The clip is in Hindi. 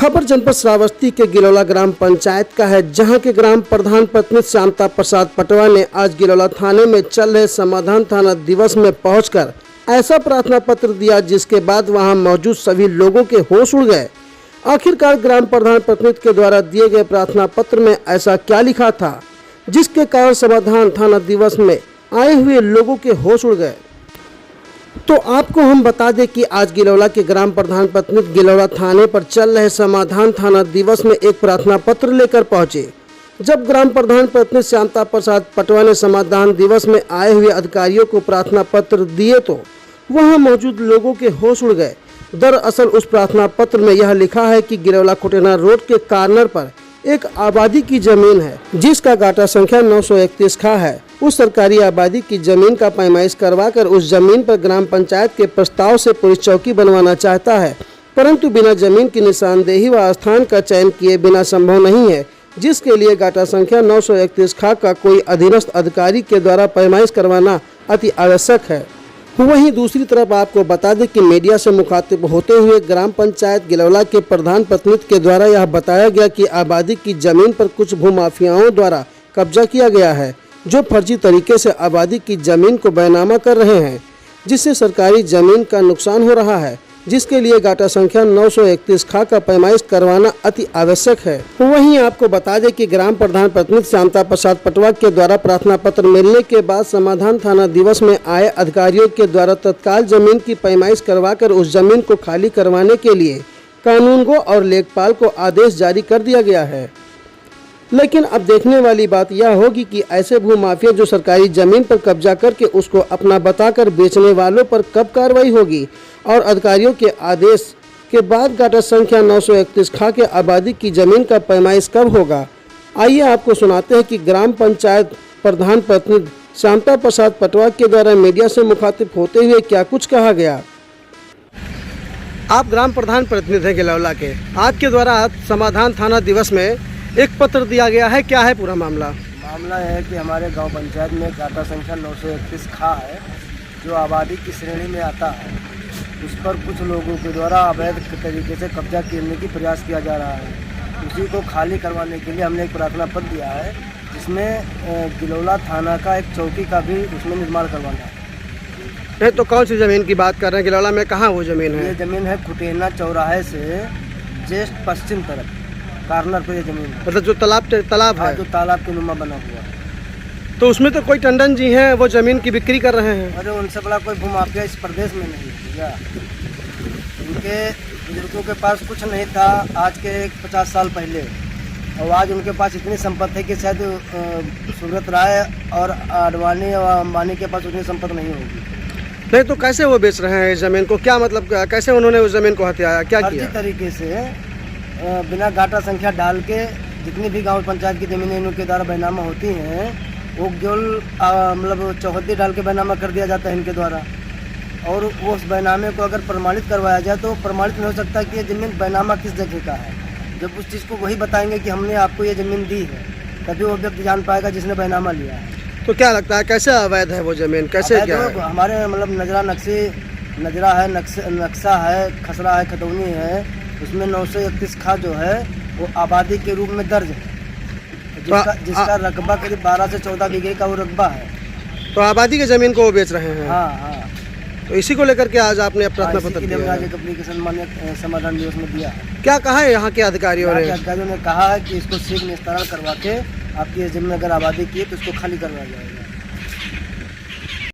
खबर जनपद श्रावस्ती के गिलौला ग्राम पंचायत का है, जहां के ग्राम प्रधान पत्नी शांता प्रसाद पटवा ने आज गिलौला थाने में चल रहे समाधान थाना दिवस में पहुंचकर ऐसा प्रार्थना पत्र दिया, जिसके बाद वहां मौजूद सभी लोगों के होश उड़ गए। आखिरकार ग्राम प्रधान पत्नी के द्वारा दिए गए प्रार्थना पत्र में ऐसा क्या लिखा था, जिसके कारण समाधान थाना दिवस में आए हुए लोगों के होश उड़ गए। तो आपको हम बता दें कि आज गिलौला के ग्राम प्रधान पत्नी गिलौला थाने पर चल रहे समाधान थाना दिवस में एक प्रार्थना पत्र लेकर पहुंचे। जब ग्राम प्रधान पत्नी शांता प्रसाद पटवा ने समाधान दिवस में आए हुए अधिकारियों को प्रार्थना पत्र दिए तो वहां मौजूद लोगों के होश उड़ गए। दरअसल उस प्रार्थना पत्र में यह लिखा है कि गिलौला कोटेना रोड के कॉर्नर पर एक आबादी की जमीन है, जिसका गाटा संख्या 931 खा है। उस सरकारी आबादी की जमीन का पैमाइश करवाकर उस जमीन पर ग्राम पंचायत के प्रस्ताव से पुलिस चौकी बनवाना चाहता है, परंतु बिना जमीन की निशानदेही व स्थान का चयन किए बिना संभव नहीं है, जिसके लिए गाटा संख्या 931 खा का कोई अधीनस्थ अधिकारी के द्वारा पैमाइश करवाना अति आवश्यक है। वहीं दूसरी तरफ आपको बता दें कि मीडिया से मुखातिब होते हुए ग्राम पंचायत गिलौला के प्रधान पत्नी के द्वारा यह बताया गया कि आबादी की जमीन पर कुछ भूमाफियाओं द्वारा कब्जा किया गया है, जो फर्जी तरीके से आबादी की जमीन को बैनामा कर रहे हैं, जिससे सरकारी जमीन का नुकसान हो रहा है, जिसके लिए गाटा संख्या 931 खा का पैमाइश करवाना अति आवश्यक है। वहीं आपको बता दें कि ग्राम प्रधान पत्नी शांता प्रसाद पटवा के द्वारा प्रार्थना पत्र मिलने के बाद समाधान थाना दिवस में आए अधिकारियों के द्वारा तत्काल जमीन की पैमाइश करवाकर उस जमीन को खाली करवाने के लिए कानूनगो और लेखपाल को आदेश जारी कर दिया गया है। लेकिन अब देखने वाली बात यह होगी कि ऐसे भूमाफिया जो सरकारी जमीन पर कब्जा करके उसको अपना बताकर बेचने वालों पर कब कार्रवाई होगी और अधिकारियों के आदेश के बाद गाटा संख्या 931 खा के आबादी की जमीन का पैमाइश कब होगा। आइए आपको सुनाते हैं कि ग्राम पंचायत प्रधान पत्नी शांता प्रसाद पटवा के द्वारा मीडिया से मुखातिब होते हुए क्या कुछ कहा गया। आप ग्राम प्रधान प्रतिनिधि हैं गिलौला के, आपके द्वारा समाधान थाना दिवस में एक पत्र दिया गया है, क्या है पूरा मामला? मामला है कि हमारे गांव पंचायत में गाटा संख्या 931 खा है, जो आबादी की श्रेणी में आता है। उस पर कुछ लोगों के द्वारा अवैध तरीके से कब्जा करने की प्रयास किया जा रहा है। उसी को खाली करवाने के लिए हमने एक प्रार्थना पत्र दिया है, जिसमें गिलौला थाना का एक चौकी का भी उसमें निर्माण करवाना है। नहीं तो कौन सी ज़मीन की बात कर रहे हैं? गिलौला में कहाँ वो ज़मीन है? ये ज़मीन है कुटेना चौराहे से जस्ट पश्चिम तरफ कॉर्नर पर ये ज़मीन है। मतलब जो तालाब है, जो तालाब के नुमा बना हुआ है। तो उसमें तो कोई टंडन जी हैं, वो ज़मीन की बिक्री कर रहे हैं। अरे उनसे बड़ा कोई भूमाफिया इस प्रदेश में नहीं है। उनके बुजुर्गों के पास कुछ नहीं था आज के 50 साल पहले, और आज उनके पास इतनी संपत्ति है कि शायद सूरत राय और आडवाणी और अंबानी के पास उतनी संपत्ति नहीं होगी। नहीं तो कैसे वो बेच रहे हैं इस ज़मीन को? क्या मतलब कैसे उन्होंने उस ज़मीन को हथियाया, क्या किया? तरीके से बिना गाटा संख्या डाल के जितनी भी गांव पंचायत की ज़मीनें इनके द्वारा बैनामा होती हैं, वो केवल मतलब चौहद्दी डाल के बैनामा कर दिया जाता है इनके द्वारा। और वो उस बैनामे को अगर प्रमाणित करवाया जाए तो प्रमाणित नहीं हो सकता कि ये ज़मीन बैनामा किस जगह का है। जब उस चीज़ को वही बताएंगे कि हमने आपको ये ज़मीन दी है, तभी वो व्यक्ति जान पाएगा जिसने बैनामा लिया है। तो क्या लगता है कैसे अवैध है वो ज़मीन, कैसे क्या है? हमारे मतलब नजरा है, नक्शा है, खसरा है, खतौनी है, उसमें 931 खा जो है वो आबादी के रूप में दर्ज है, जिसका रकबा करीब 12 से 14 बीघे का वो रकबा है। तो आबादी की ज़मीन को वो बेच रहे हैं? हाँ। तो इसी को लेकर के आज आपने प्रार्थना पत्र दिया है? एप्लीकेशन मान्य समाधान दिवस में दिया है। क्या कहा है यहाँ के अधिकारियों ने? कहा है कि इसको शीघ्र निस्तारण करवा के आपकी जमीन अगर आबादी की है तो इसको खाली करवाया जाएगा।